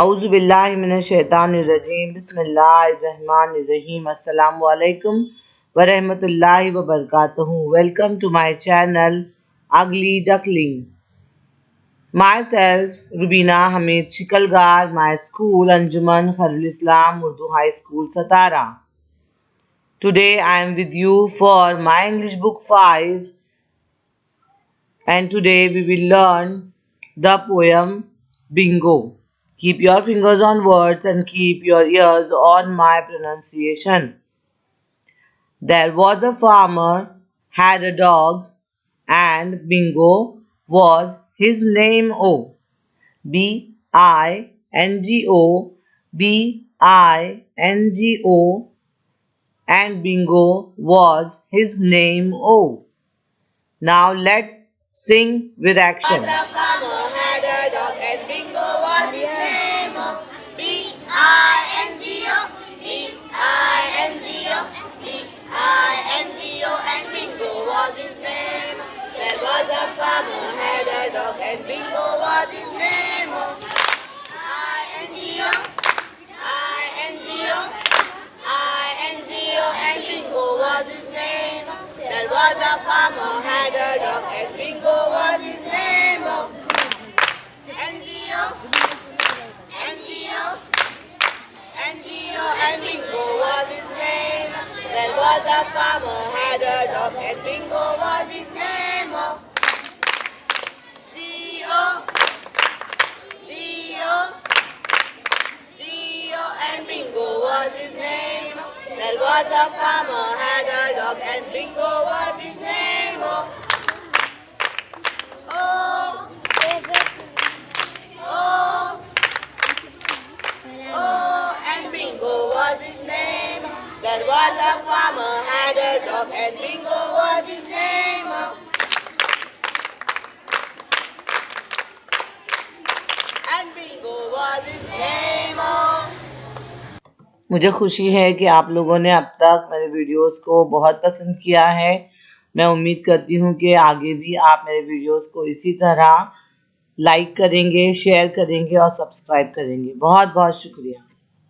औज़ुबिल्लाहिमिनश्शैतानिर्रजीम बिस्मिल्लाहिर्रहमानिर्रहीम अस्सलामु अलैकुम वरहमतुल्लाहि वबरकातुहू। Welcome to my channel Ugly Duckling. Myself Rubina Hamid Shikalgar, my school Anjuman Khairul Islam Urdu High School Satara. Today I am with you for my English book 5, and today we will learn the poem Bingo. Keep your fingers on words and keep your ears on my pronunciation. There was a farmer, had a dog, and Bingo was his name. O B-I-N-G-O, B-I-N-G-O, and Bingo was his name. O. Now let's sing with action. Was a farmer, had a dog, and Bingo was his name. B-I-N-G-O, B-I-N-G-O, B-I-N-G-O, and Bingo was his name. There was a farmer, had a dog, and Bingo was his name. I-N-G-O, I-N-G-O, I-N-G-O, and Bingo was his name. There was a farmer, had a dog, and Bingo was his name. N-G-O, N-G-O, N-G-O, and Bingo was his name. There was a farmer, had a dog, and Bingo was his name. G-O, G-O, G-O, and Bingo was his name. There was a farmer, had a dog, and Bingo was his name. Oh, oh, oh, and Bingo was his name. There was a farmer, had a dog, and Bingo was his name. And Bingo was his name. मुझे खुशी है कि आप लोगों ने अब तक मेरे वीडियोस को बहुत पसंद किया है। मैं उम्मीद करती हूँ कि आगे भी आप मेरे वीडियोस को इसी तरह लाइक करेंगे, शेयर करेंगे और सब्सक्राइब करेंगे। बहुत बहुत शुक्रिया।